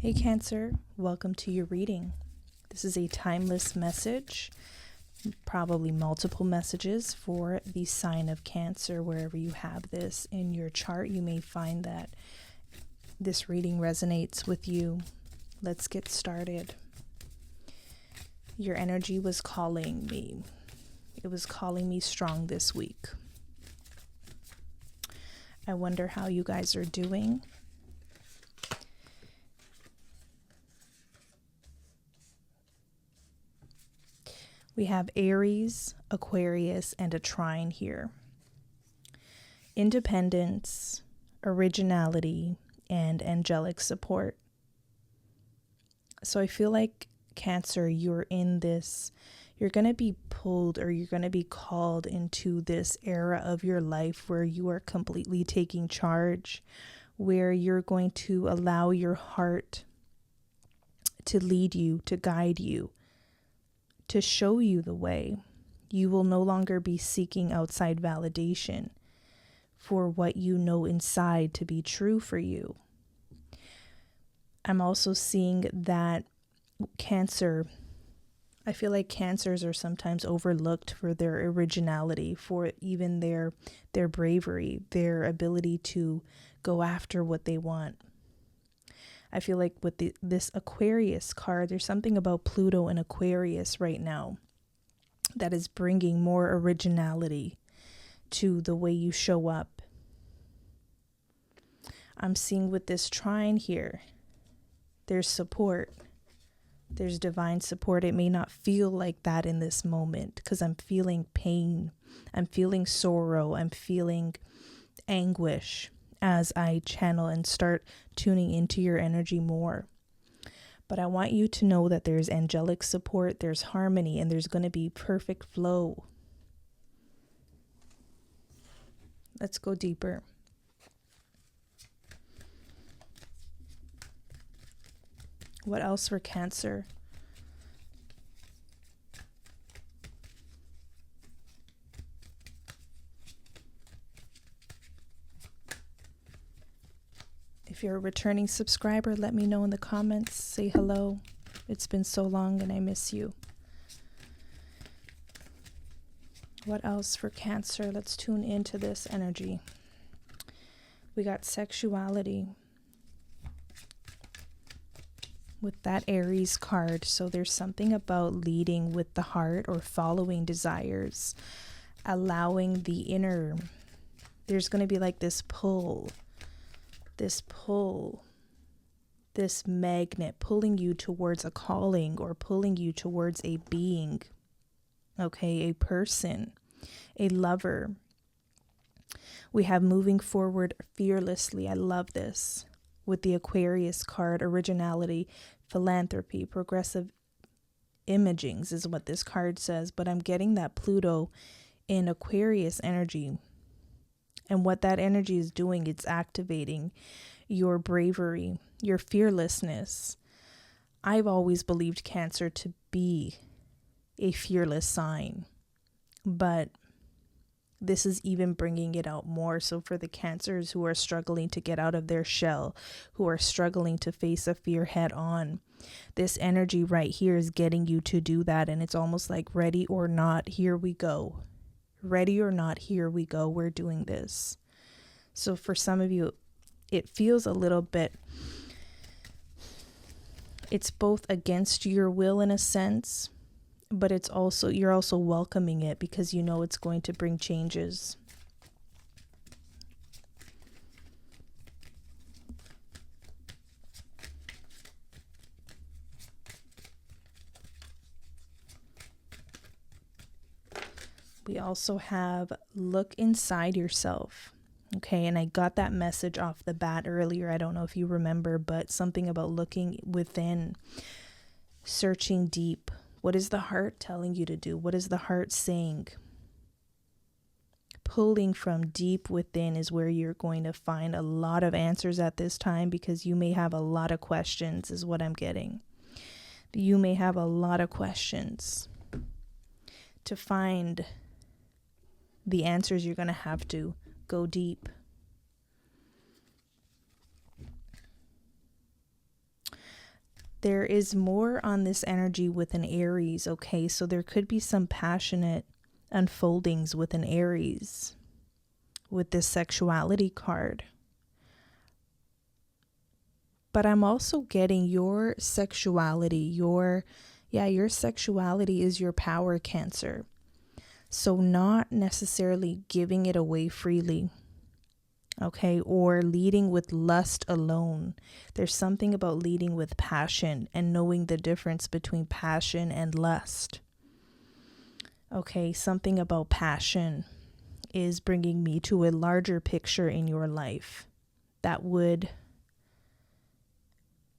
Hey Cancer, welcome to your reading. This is a timeless message, probably multiple messages for the sign of Cancer. Wherever you have this in your chart, you may find that this reading resonates with you. Let's get started. Your energy was calling me. It was calling me strong this week. I wonder how you guys are doing. We have Aries, Aquarius, and a trine here. Independence, originality, and angelic support. So I feel like Cancer, you're in this, you're going to be pulled, or you're going to be called into this era of your life where you are completely taking charge, where you're going to allow your heart to lead you, to guide you, to show you the way. You will no longer be seeking outside validation for what you know inside to be true for you. I'm also seeing that Cancer, I feel like Cancers are sometimes overlooked for their originality, for even their bravery, their ability to go after what they want. I feel like with this Aquarius card, there's something about Pluto and Aquarius right now that is bringing more originality to the way you show up. I'm seeing with this trine here, there's support. There's divine support. It may not feel like that in this moment because I'm feeling pain. I'm feeling sorrow. I'm feeling anguish as I channel and start tuning into your energy more. But I want you to know that there's angelic support, there's harmony, and there's going to be perfect flow. Let's go deeper. What else for Cancer? If you're a returning subscriber, let me know in the comments. Say hello. It's been so long and I miss you. What else for Cancer? Let's tune into this energy. We got sexuality with that Aries card. So there's something about leading with the heart or following desires, allowing the inner. There's going to be like this pull, this magnet pulling you towards a calling or pulling you towards a being, okay, a person, a lover. We have moving forward fearlessly. I love this. With the Aquarius card, originality, philanthropy, progressive imagings is what this card says. But I'm getting that Pluto in Aquarius energy. And what that energy is doing, it's activating your bravery, your fearlessness. I've always believed Cancer to be a fearless sign, but this is even bringing it out more. So for the Cancers who are struggling to get out of their shell, who are struggling to face a fear head on, this energy right here is getting you to do that. And it's almost like ready or not, here we go. Ready or not, here we go. We're doing this. So for some of you, it feels a little bit, it's both against your will in a sense, but it's also, you're also welcoming it because you know it's going to bring changes. We also have look inside yourself. Okay, and I got that message off the bat earlier. I don't know if you remember, but something about looking within, searching deep. What is the heart telling you to do? What is the heart saying? Pulling from deep within is where you're going to find a lot of answers at this time, because you may have a lot of questions is what I'm getting. You may have a lot of questions. To find the answers, you're going to have to go deep. there is more on this energy with an Aries, okay? So there could be some passionate unfoldings with an Aries with this sexuality card. But I'm also getting your sexuality, your sexuality is your power, Cancer. So not necessarily giving it away freely, okay, or leading with lust alone. There's something about leading with passion and knowing the difference between passion and lust. Okay, something about passion is bringing me to a larger picture in your life that would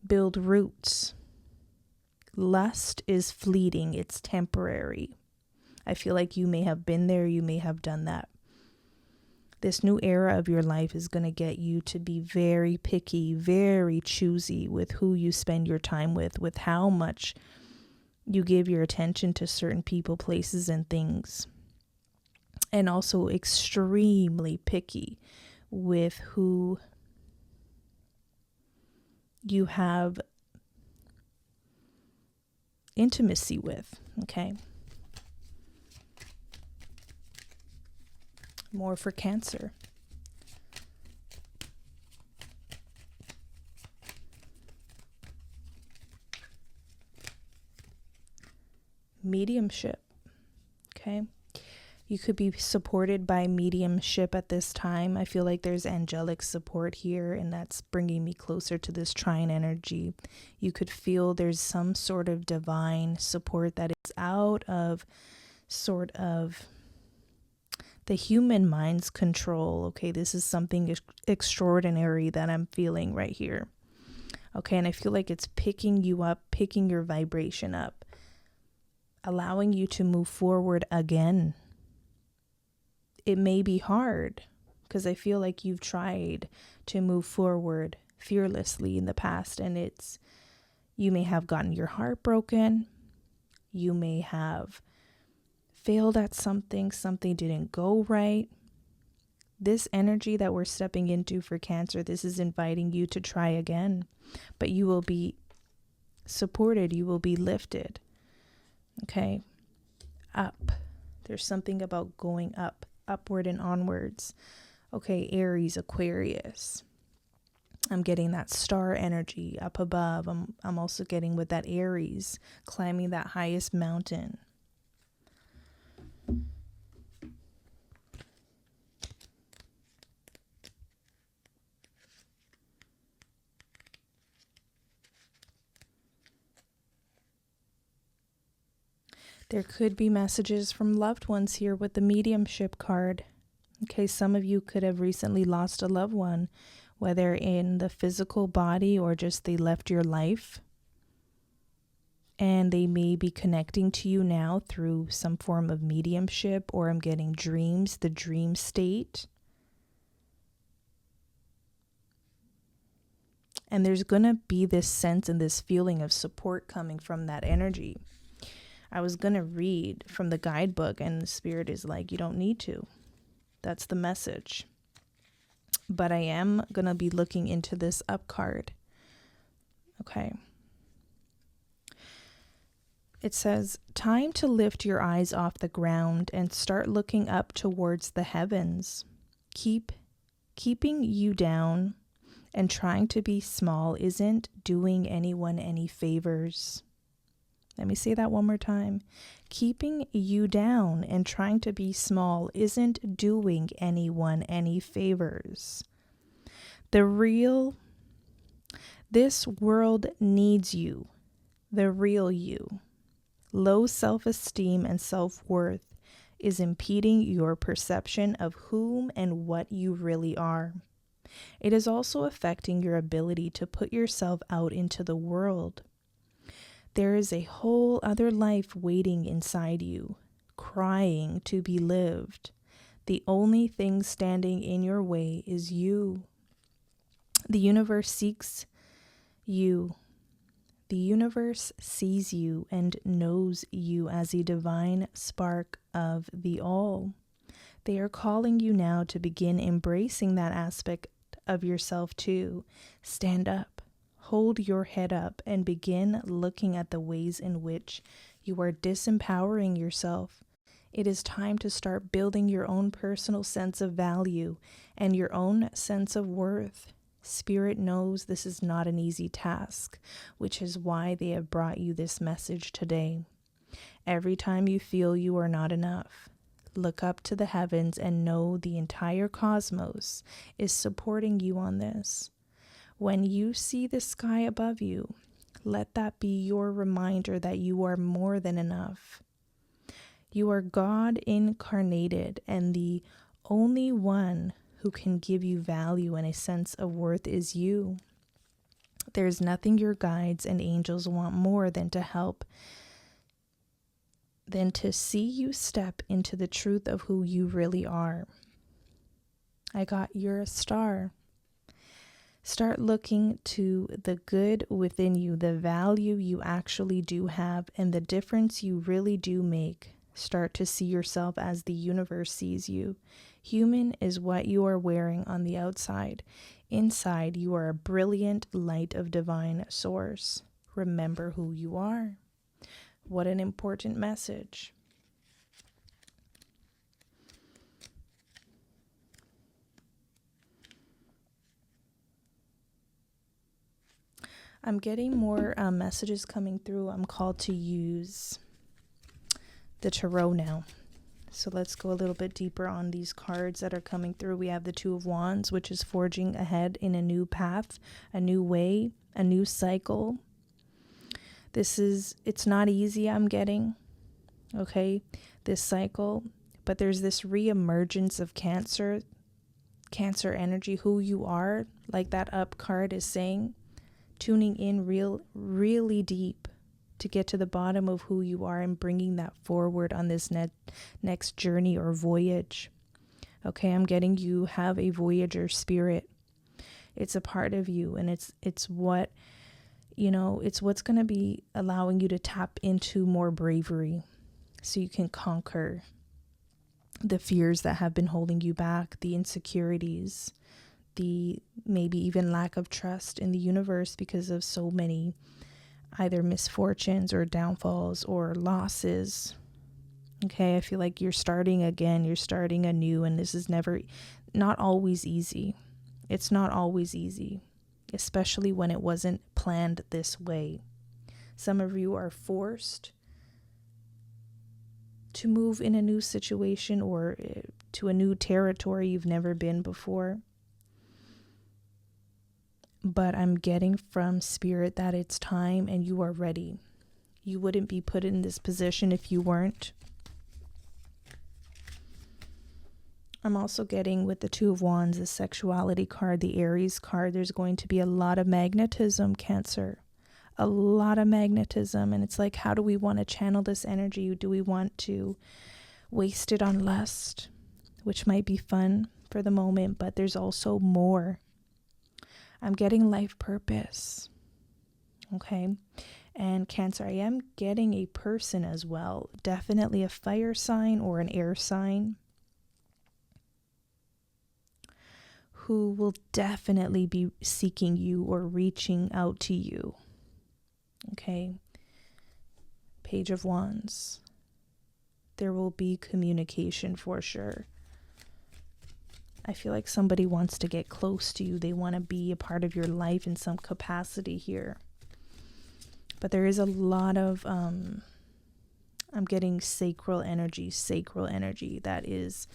build roots. Lust is fleeting, it's temporary. I feel like you may have been there, you may have done that. This new era of your life is going to get you to be very picky, very choosy with who you spend your time with how much you give your attention to certain people, places, and things. And also extremely picky with who you have intimacy with, okay? More for Cancer. Mediumship, okay? You could be supported by mediumship at this time. I feel like there's angelic support here, and that's bringing me closer to this trine energy. You could feel there's some sort of divine support that is out of sort of the human mind's control. Okay, this is something extraordinary that I'm feeling right here. Okay, and I feel like it's picking you up, picking your vibration up, allowing you to move forward again. It may be hard because I feel like you've tried to move forward fearlessly in the past, and you may have gotten your heart broken. You may have failed at something didn't go right. This energy that we're stepping into for Cancer, this is inviting you to try again, but you will be supported. You will be lifted. Okay. Up. There's something about going up, upward and onwards. Okay, Aries, Aquarius. I'm getting that star energy up above. I'm also getting with that Aries, climbing that highest mountain. There could be messages from loved ones here with the mediumship card. Okay, some of you could have recently lost a loved one, whether in the physical body or just they left your life. And they may be connecting to you now through some form of mediumship, or I'm getting dreams, the dream state. And there's going to be this sense and this feeling of support coming from that energy. I was going to read from the guidebook, and the spirit is like, you don't need to. That's the message. But I am going to be looking into this up card. Okay. It says, time to lift your eyes off the ground and start looking up towards the heavens. Keeping you down and trying to be small isn't doing anyone any favors. Let me say that one more time. Keeping you down and trying to be small isn't doing anyone any favors. This world needs you, the real you. Low self-esteem and self-worth is impeding your perception of whom and what you really are. It is also affecting your ability to put yourself out into the world. There is a whole other life waiting inside you, crying to be lived. The only thing standing in your way is you. The universe seeks you. The universe sees you and knows you as a divine spark of the all. They are calling you now to begin embracing that aspect of yourself too. Stand up, Hold your head up and begin looking at the ways in which you are disempowering yourself. It is time to start building your own personal sense of value and your own sense of worth. Spirit knows this is not an easy task, which is why they have brought you this message today. Every time you feel you are not enough, look up to the heavens and know the entire cosmos is supporting you on this. When you see the sky above you, let that be your reminder that you are more than enough. You are God incarnated, and the only one who can give you value and a sense of worth is you. There's nothing your guides and angels want more than to help, than to see you step into the truth of who you really are. You're a star. Start looking to the good within you, the value you actually do have, and the difference you really do make. Start to see yourself as the universe sees you. Human is what you are wearing on the outside. Inside, you are a brilliant light of divine source. Remember who you are. What an important message. I'm getting more messages coming through. I'm called to use the tarot now. So let's go a little bit deeper on these cards that are coming through. We have the Two of Wands, which is forging ahead in a new path, a new way, a new cycle. It's not easy, I'm getting, okay, this cycle, but there's this reemergence of Cancer energy, who you are, like that up card is saying, tuning in really deep to get to the bottom of who you are and bringing that forward on this next journey or voyage. Okay, I'm getting you have a Voyager spirit. It's a part of you, and it's what, it's what's going to be allowing you to tap into more bravery so you can conquer the fears that have been holding you back, the insecurities, the maybe even lack of trust in the universe because of so many either misfortunes or downfalls or losses. Okay, I feel like you're starting again, you're starting anew, and this is not always easy. It's not always easy, especially when it wasn't planned this way. Some of you are forced to move in a new situation or to a new territory you've never been before. But I'm getting from Spirit that it's time and you are ready. You wouldn't be put in this position if you weren't. I'm also getting with the Two of Wands, the sexuality card, the Aries card. There's going to be a lot of magnetism, Cancer. A lot of magnetism. And it's like, how do we want to channel this energy? Do we want to waste it on lust, which might be fun for the moment, but there's also more. I'm getting life purpose. Okay. And Cancer, I am getting a person as well. Definitely a fire sign or an air sign who will definitely be seeking you or reaching out to you. Okay. Page of Wands. There will be communication for sure. I feel like somebody wants to get close to you. They want to be a part of your life in some capacity here. But there is a lot of, I'm getting sacral energy that is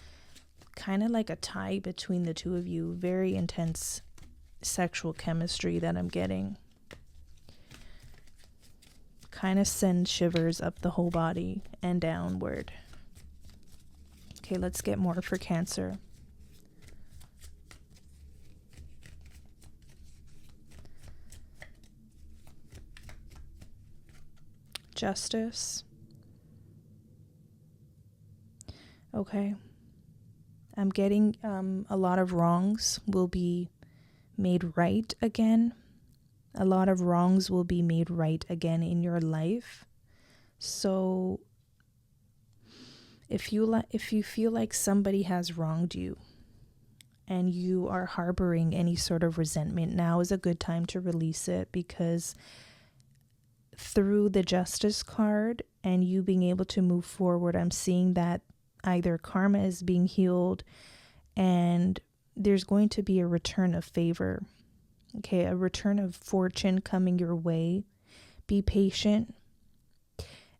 kind of like a tie between the two of you. Very intense sexual chemistry that I'm getting. Kind of send shivers up the whole body and downward. Okay, let's get more for Cancer. Justice. Okay. I'm getting a lot of wrongs will be made right again. A lot of wrongs will be made right again in your life. So if you feel like somebody has wronged you, and you are harboring any sort of resentment, now is a good time to release it, because through the Justice card and you being able to move forward, I'm seeing that either karma is being healed and there's going to be a return of favor. Okay, a return of fortune coming your way. Be patient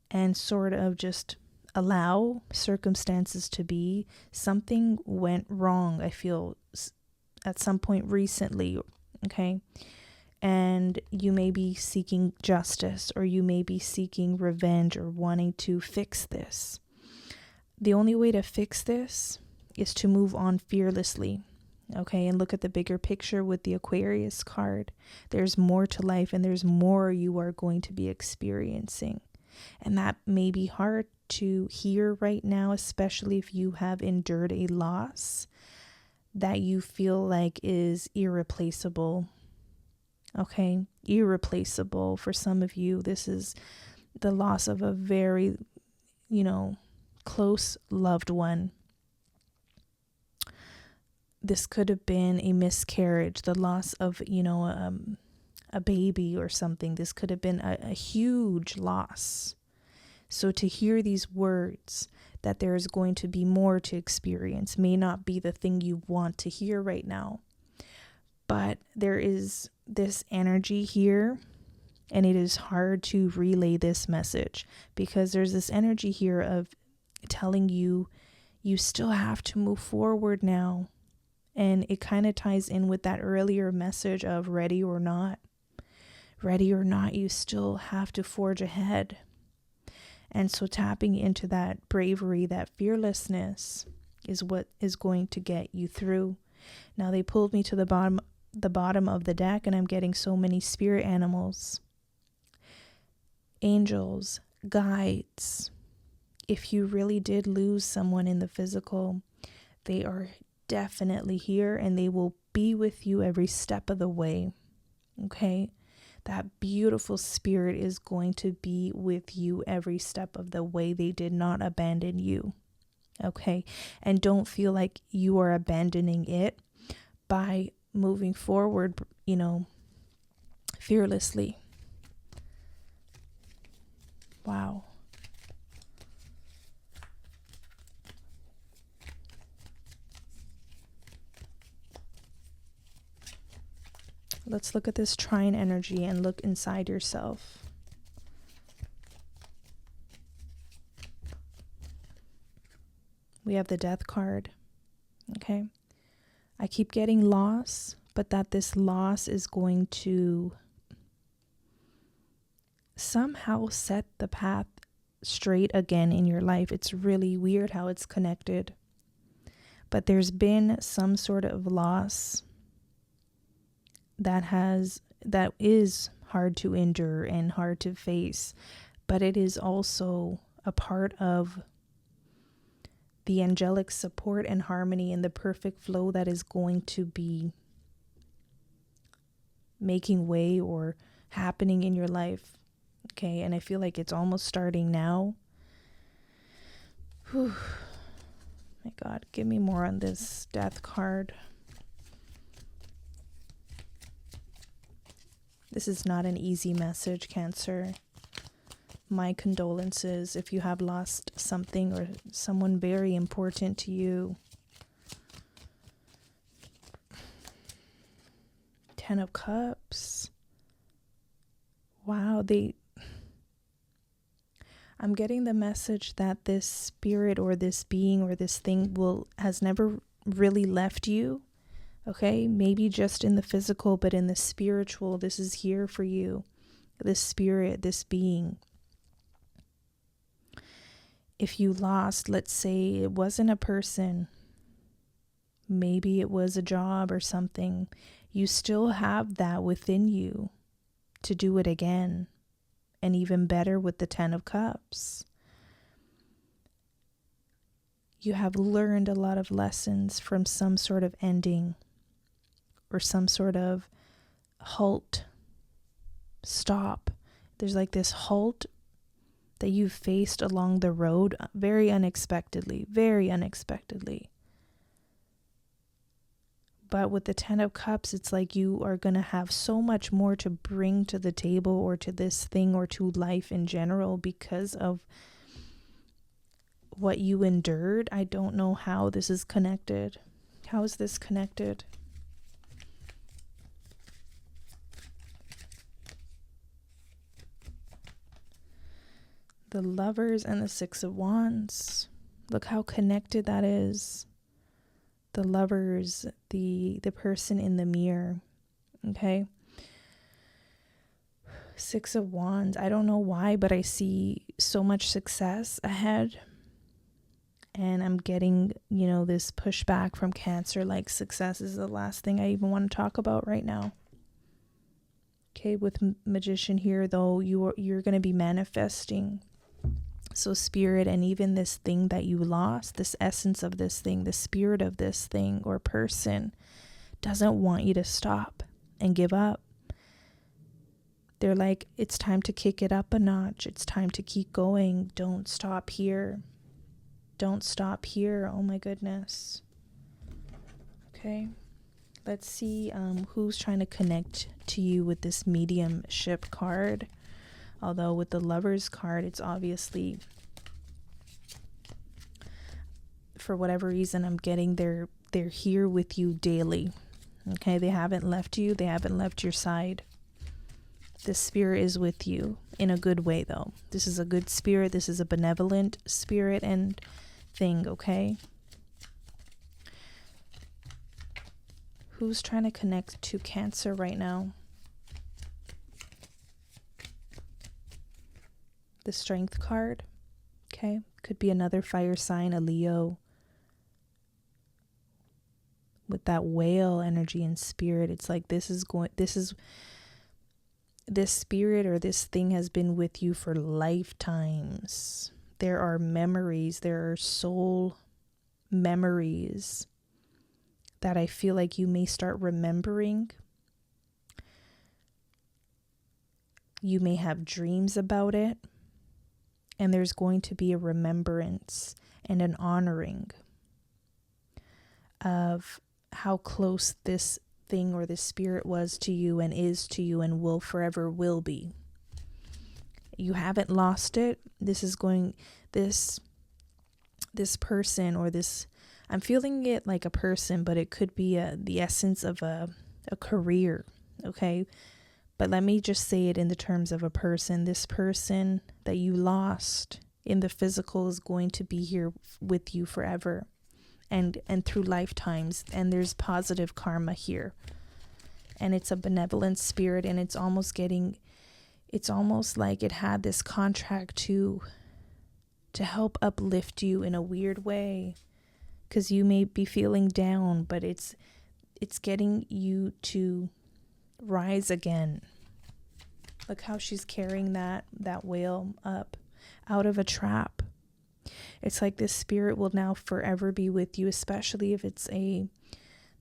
and sort of just allow circumstances to be. Something went wrong, I feel, at some point recently, okay? And you may be seeking justice, or you may be seeking revenge, or wanting to fix this. The only way to fix this is to move on fearlessly, okay? And look at the bigger picture with the Aquarius card. There's more to life, and there's more you are going to be experiencing. And that may be hard to hear right now, especially if you have endured a loss that you feel like is irreplaceable. Okay, irreplaceable. For some of you, this is the loss of a very, close loved one. This could have been a miscarriage, the loss of, a baby or something. This could have been a huge loss. So to hear these words that there is going to be more to experience may not be the thing you want to hear right now. But there is this energy here, and it is hard to relay this message because there's this energy here of telling you you still have to move forward now. And it kind of ties in with that earlier message of ready or not. Ready or not, you still have to forge ahead. And so tapping into that bravery, that fearlessness is what is going to get you through. Now they pulled me to the bottom of the deck, and I'm getting so many spirit animals, angels, guides. If you really did lose someone in the physical, they are definitely here, and they will be with you every step of the way. Okay? That beautiful spirit is going to be with you every step of the way. They did not abandon you. Okay? And don't feel like you are abandoning it by moving forward, fearlessly. Wow. Let's look at this trine energy and look inside yourself. We have the death card. Okay. I keep getting loss, but that this loss is going to somehow set the path straight again in your life. It's really weird how it's connected. But there's been some sort of loss that is hard to endure and hard to face, but it is also a part of the angelic support and harmony and the perfect flow that is going to be making way or happening in your life. Okay, and I feel like it's almost starting now. Whew. My God, give me more on this death card. This is not an easy message, Cancer. My condolences if you have lost something or someone very important to you. 10 of Cups. Wow, I'm getting the message that this spirit or this being or this thing has never really left you. Okay, maybe just in the physical, but in the spiritual, this is here for you. This spirit, this being. If you lost, let's say it wasn't a person, maybe it was a job or something, you still have that within you to do it again. And even better with the 10 of Cups. You have learned a lot of lessons from some sort of ending or some sort of halt, stop. There's like this halt that you faced along the road very unexpectedly, very unexpectedly. But with the 10 of Cups, it's like you are going to have so much more to bring to the table or to this thing or to life in general because of what you endured. I don't know how this is connected. How is this connected? The Lovers and the Six of Wands. Look how connected that is. The Lovers, the person in the mirror. Okay. Six of Wands. I don't know why, but I see so much success ahead. And I'm getting, this pushback from Cancer, like success is the last thing I even want to talk about right now. Okay, with Magician here, though, you're going to be manifesting. So Spirit, and even this thing that you lost, this essence of this thing, the spirit of this thing or person doesn't want you to stop and give up. They're like, it's time to kick it up a notch. It's time to keep going. Don't stop here. Don't stop here. Oh my goodness. Okay. Let's see who's trying to connect to you with this mediumship card. Although with the Lovers card, it's obviously, for whatever reason, I'm getting they're here with you daily. Okay, they haven't left you. They haven't left your side. The spirit is with you in a good way, though. This is a good spirit. This is a benevolent spirit and thing, okay? Who's trying to connect to Cancer right now? The Strength card. Okay. Could be another fire sign, a Leo. With that whale energy and spirit, it's like this spirit or this thing has been with you for lifetimes. There are memories, there are soul memories that I feel like you may start remembering. You may have dreams about it. And there's going to be a remembrance and an honoring of how close this thing or this spirit was to you and is to you and will forever will be. You haven't lost it. This person or this, I'm feeling it like a person, but it could be the essence of a career. Okay. But let me just say it in the terms of a person. This person that you lost in the physical is going to be here with you forever and through lifetimes. And there's positive karma here. And it's a benevolent spirit, and it's almost like it had this contract to help uplift you in a weird way. Because you may be feeling down, but it's getting you to rise again. Look how she's carrying that whale up out of a trap. It's like this spirit will now forever be with you, especially if it's the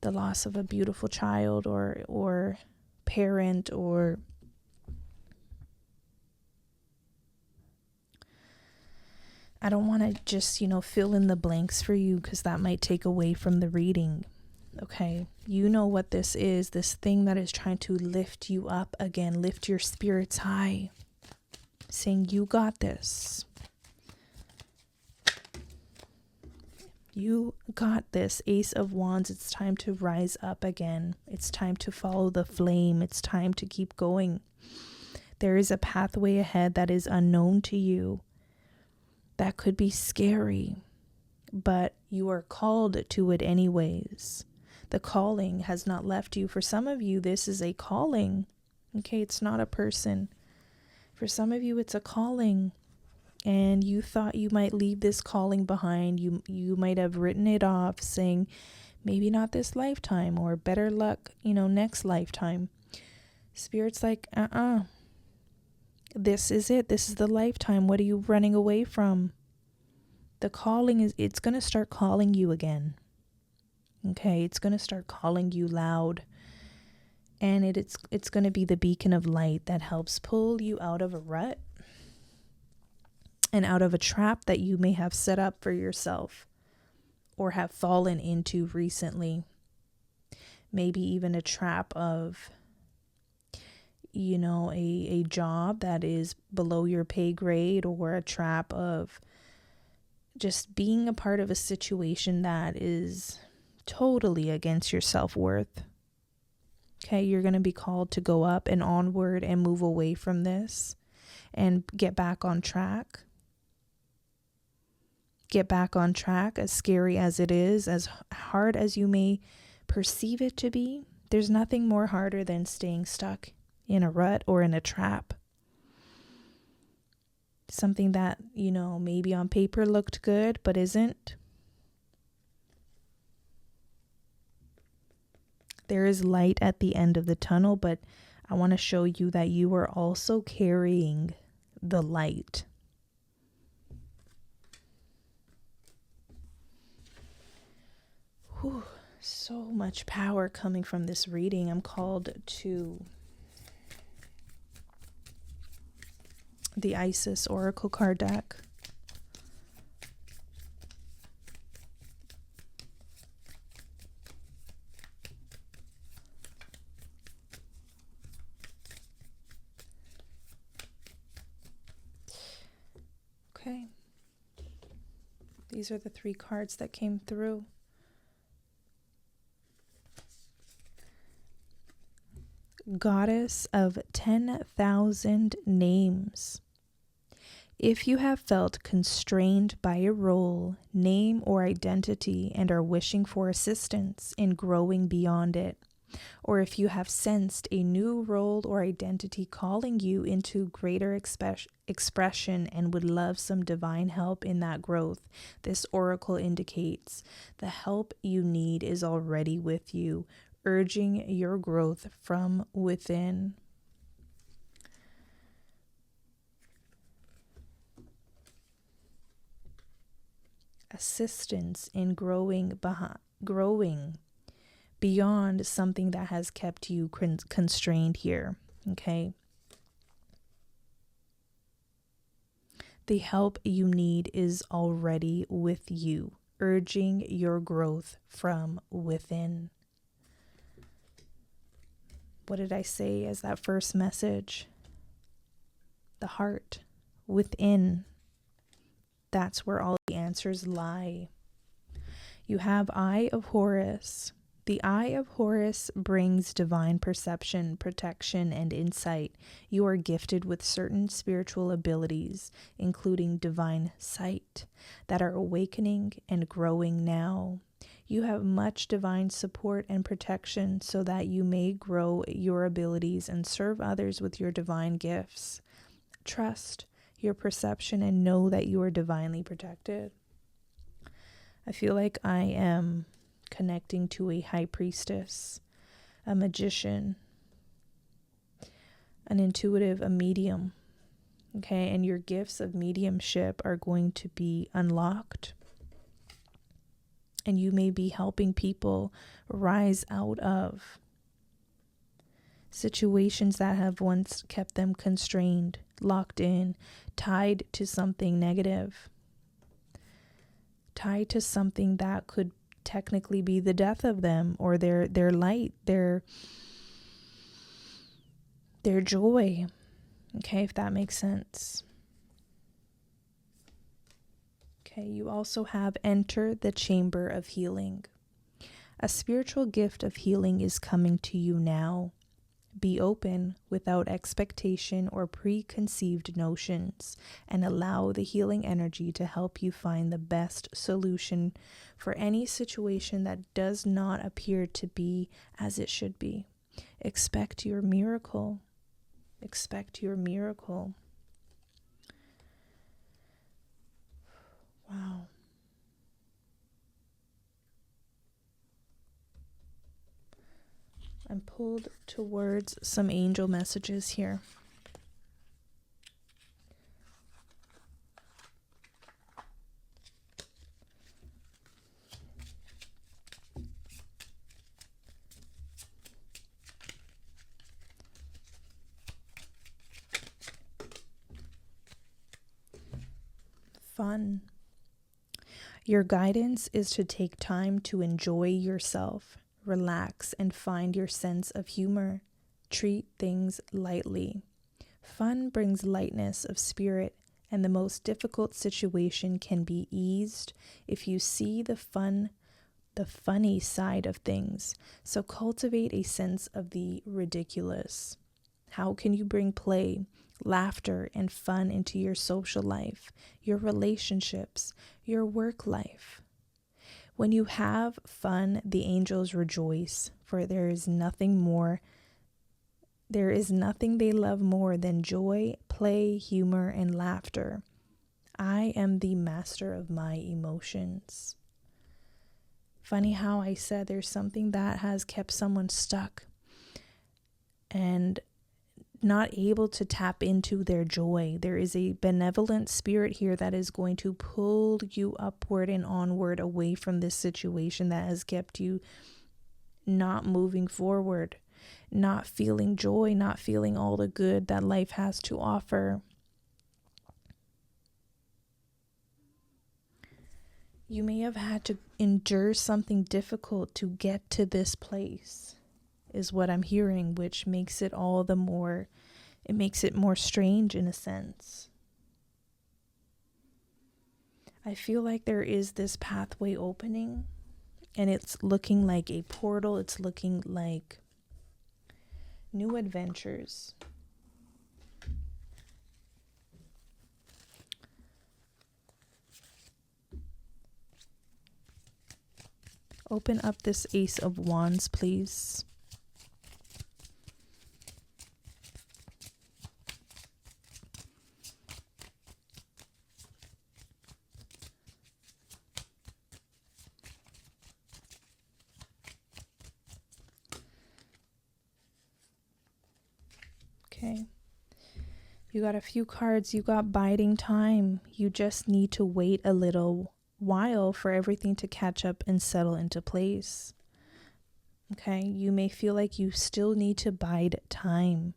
loss of a beautiful child or parent, or I don't want to just, fill in the blanks for you, because that might take away from the reading. Okay, you know what this is, this thing that is trying to lift you up again, lift your spirits high, saying you got this. You got this. Ace of Wands, it's time to rise up again. It's time to follow the flame. It's time to keep going. There is a pathway ahead that is unknown to you. That could be scary, but you are called to it anyways. The calling has not left you. For some of you, this is a calling. Okay, it's not a person. For some of you, it's a calling. And you thought you might leave this calling behind. You might have written it off, saying, maybe not this lifetime, or better luck, next lifetime. Spirit's like, this is it. This is the lifetime. What are you running away from? The calling it's going to start calling you again. Okay, it's going to start calling you loud. And it's going to be the beacon of light that helps pull you out of a rut and out of a trap that you may have set up for yourself or have fallen into recently. maybe even a trap of, you know, a job that is below your pay grade, or a trap of just being a part of a situation that is totally against your self-worth. Okay, you're going to be called to go up and onward and move away from this and get back on track. Get back on track, as scary as it is, as hard as you may perceive it to be. There's nothing more harder than staying stuck in a rut or in a trap. Something that, you know, maybe on paper looked good, but isn't. There is light at the end of the tunnel, but I want to show you that you are also carrying the light. Whew, so much power coming from this reading. I'm called to the Isis Oracle card deck. Okay. These are the 3 cards that came through. Goddess of 10,000 names. If you have felt constrained by a role, name, or identity and are wishing for assistance in growing beyond it, or if you have sensed a new role or identity calling you into greater expression and would love some divine help in that growth, this oracle indicates the help you need is already with you, urging your growth from within. Assistance in growing beyond something that has kept you constrained here. Okay. The help you need is already with you, urging your growth from within. What did I say as that first message? The heart within. That's where all the answers lie. You have Eye of Horus. The Eye of Horus brings divine perception, protection, and insight. You are gifted with certain spiritual abilities, including divine sight, that are awakening and growing now. You have much divine support and protection so that you may grow your abilities and serve others with your divine gifts. Trust your perception and know that you are divinely protected. I feel like I am connecting to a high priestess, a magician, an intuitive, a medium. Okay, and your gifts of mediumship are going to be unlocked. And you may be helping people rise out of situations that have once kept them constrained, locked in, tied to something negative, tied to something that could technically be the death of them, or their light, their joy. Okay, if that makes sense. Okay, you also have Enter the Chamber of Healing. A spiritual gift of healing is coming to you now. Be open without expectation or preconceived notions, and allow the healing energy to help you find the best solution for any situation that does not appear to be as it should be. Expect your miracle. Expect your miracle. Wow. I'm pulled towards some angel messages here. Fun. Your guidance is to take time to enjoy yourself. relax, and find your sense of humor. Treat things lightly. Fun brings lightness of spirit, and the most difficult situation can be eased if you see the funny side of things. So cultivate a sense of the ridiculous. How can you bring play, laughter, and fun into your social life, your relationships, your work life? When you have fun, the angels rejoice, for there is nothing they love more than joy, play, humor, and laughter. I am the master of my emotions. Funny how I said there's something that has kept someone stuck and not able to tap into their joy. There is a benevolent spirit here that is going to pull you upward and onward away from this situation that has kept you not moving forward, not feeling joy, not feeling all the good that life has to offer. You may have had to endure something difficult to get to this place, is what I'm hearing, which makes it all the more, it makes it more strange in a sense. I feel like there is this pathway opening, and it's looking like a portal. It's looking like new adventures. Open up this Ace of Wands, please. Okay. You got a few cards. You got biding time. You just need to wait a little while for everything to catch up and settle into place. Okay, you may feel like you still need to bide time,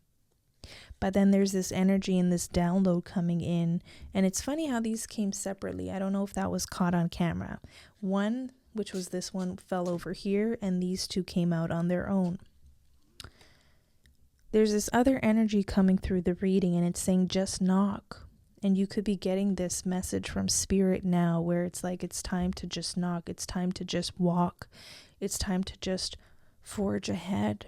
but then there's this energy and this download coming in, and it's funny how these came separately. I don't know if that was caught on camera. One, which was this one, fell over here, and these two came out on their own. There's this other energy coming through the reading, and it's saying just knock. And you could be getting this message from spirit now where it's like it's time to just knock. It's time to just walk. It's time to just forge ahead.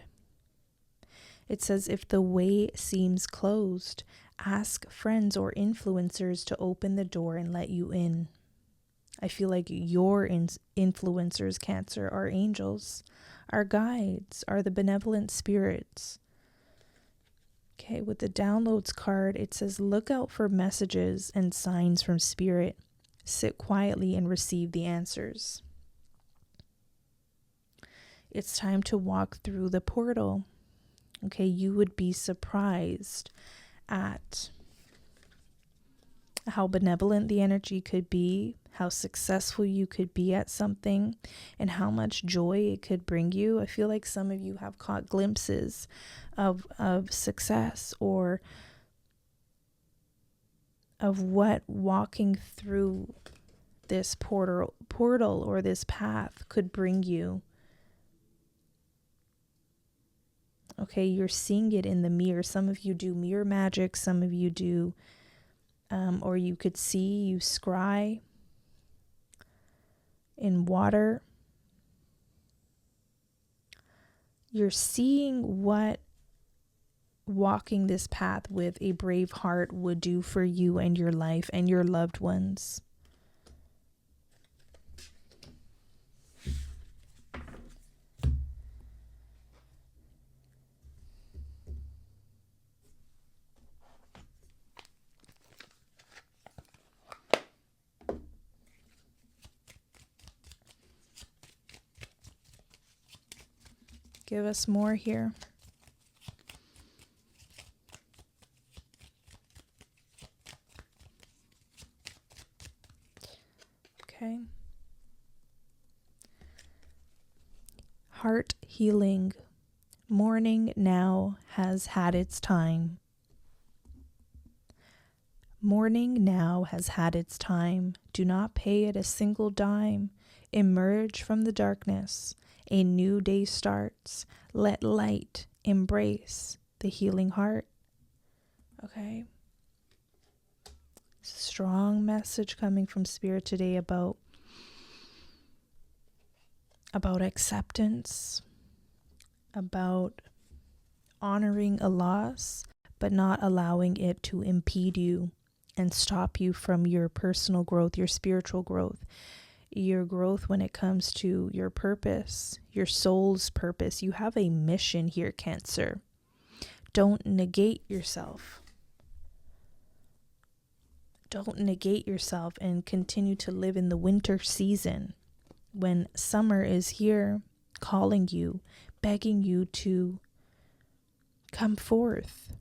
It says if the way seems closed, ask friends or influencers to open the door and let you in. I feel like your influencers, Cancer, are angels, are guides, are the benevolent spirits. Okay, with the downloads card, it says, look out for messages and signs from spirit. Sit quietly and receive the answers. It's time to walk through the portal. Okay, you would be surprised at how benevolent the energy could be, how successful you could be at something, and how much joy it could bring you. I feel like some of you have caught glimpses of success or of what walking through this portal or this path could bring you. Okay, you're seeing it in the mirror. Some of you do mirror magic, some of you do, or you could see, you scry in water. You're seeing what walking this path with a brave heart would do for you and your life and your loved ones. Give us more here. Okay. Heart healing. Mourning now has had its time. Mourning now has had its time. Do not pay it a single dime. Emerge from the darkness A new day starts. Let light embrace the healing heart. Okay. Strong message coming from Spirit today about acceptance, about honoring a loss, but not allowing it to impede you and stop you from your personal growth, your spiritual growth, your growth when it comes to your purpose, your soul's purpose. You have a mission here, Cancer. Don't negate yourself. Don't negate yourself and continue to live in the winter season when summer is here, calling you, begging you to come forth.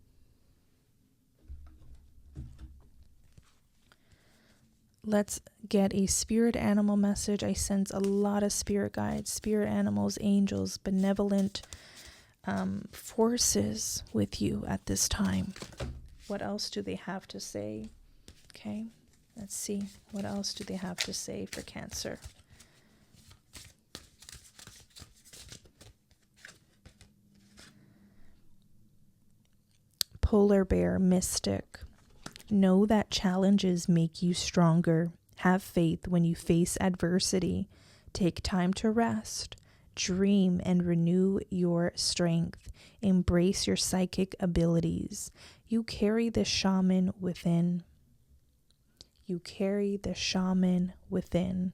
Let's get a spirit animal message. I sense a lot of spirit guides, spirit animals, angels, benevolent forces with you at this time. What else do they have to say? Okay, let's see. What else do they have to say for Cancer? Polar bear, mystic. Know that challenges make you stronger. Have faith when you face adversity. Take time to rest. Dream and renew your strength. Embrace your psychic abilities. You carry the shaman within. You carry the shaman within.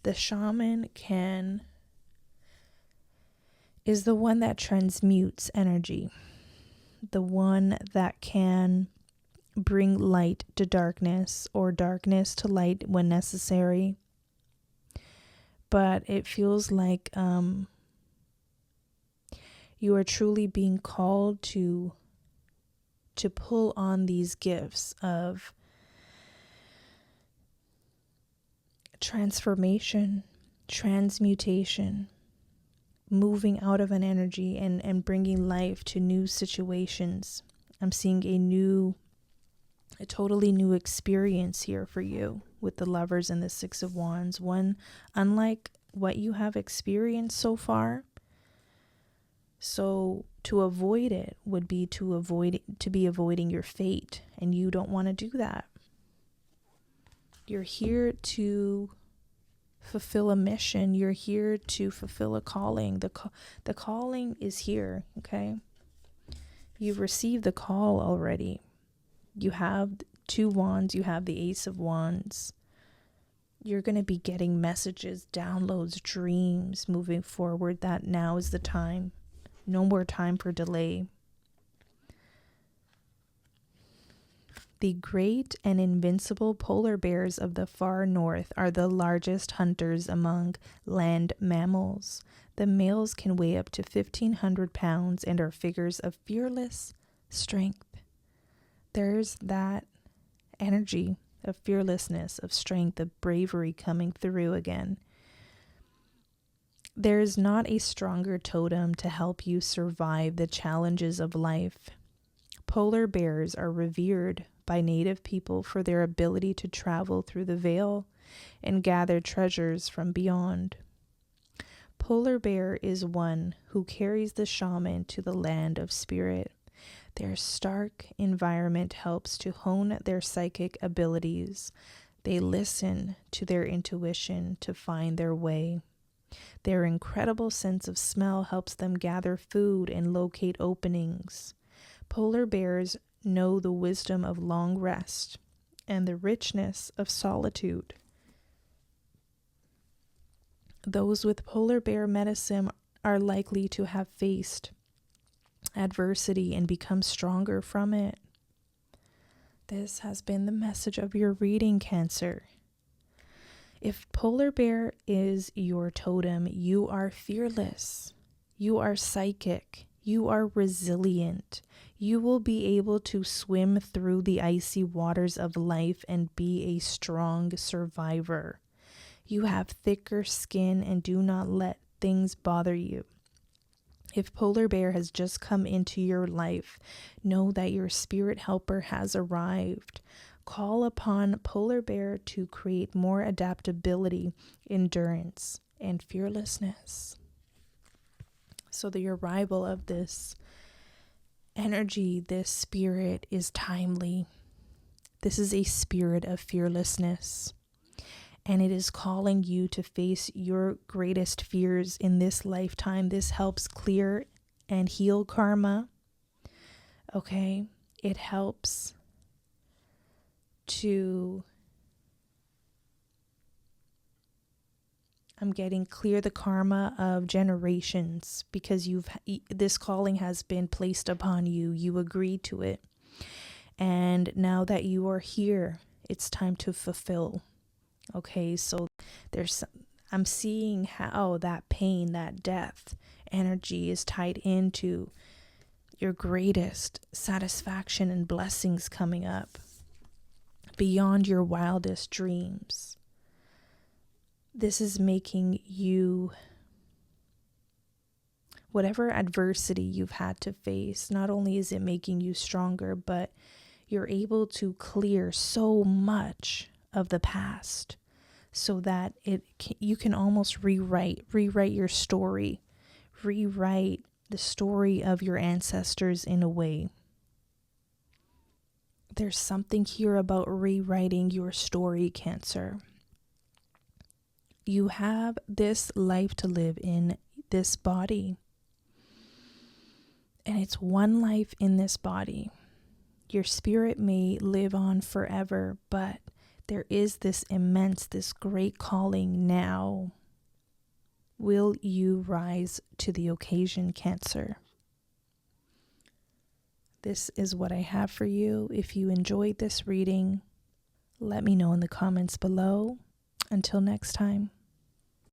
The shaman is the one that transmutes energy. The one that can bring light to darkness or darkness to light when necessary. But it feels like you are truly being called to pull on these gifts of transformation, transmutation, moving out of an energy and bringing life to new situations. I'm seeing a totally new experience here for you with the Lovers and the Six of Wands. One unlike what you have experienced so far. So to avoid it would be to be avoiding your fate, and you don't want to do that. You're here to fulfill a mission. You're here to fulfill a calling. The calling is here, okay? You've received the call already. You have 2 wands, you have the Ace of Wands. You're going to be getting messages, downloads, dreams moving forward that now is the time. No more time for delay. The great and invincible polar bears of the far north are the largest hunters among land mammals. The males can weigh up to 1,500 pounds and are figures of fearless strength. There's that energy of fearlessness, of strength, of bravery coming through again. There is not a stronger totem to help you survive the challenges of life. Polar bears are revered by native people for their ability to travel through the veil and gather treasures from beyond. Polar bear is one who carries the shaman to the land of spirit. Their stark environment helps to hone their psychic abilities. They listen to their intuition to find their way. Their incredible sense of smell helps them gather food and locate openings. Polar bears know the wisdom of long rest and the richness of solitude. Those with polar bear medicine are likely to have faced adversity and become stronger from it. This has been the message of your reading, Cancer. If polar bear is your totem, you are fearless. You are psychic. You are resilient. You will be able to swim through the icy waters of life and be a strong survivor. You have thicker skin and do not let things bother you. If polar bear has just come into your life, know that your spirit helper has arrived. Call upon polar bear to create more adaptability, endurance, and fearlessness. So the arrival of this energy, this spirit is timely. This is a spirit of fearlessness, and it is calling you to face your greatest fears in this lifetime. This helps clear and heal karma. Okay, it helps to, I'm getting clear the karma of generations, because this calling has been placed upon you. You agreed to it. And now that you are here, it's time to fulfill. Okay, so I'm seeing how that pain, that death energy is tied into your greatest satisfaction and blessings coming up beyond your wildest dreams. This is making you, whatever adversity you've had to face, not only is it making you stronger, but you're able to clear so much of the past so that you can almost rewrite your story, rewrite the story of your ancestors in a way. There's something here about rewriting your story, Cancer. You have this life to live in this body, and it's one life in this body. Your spirit may live on forever, but there is this great calling now. Will you rise to the occasion, Cancer? This is what I have for you. If you enjoyed this reading, let me know in the comments below. Until next time.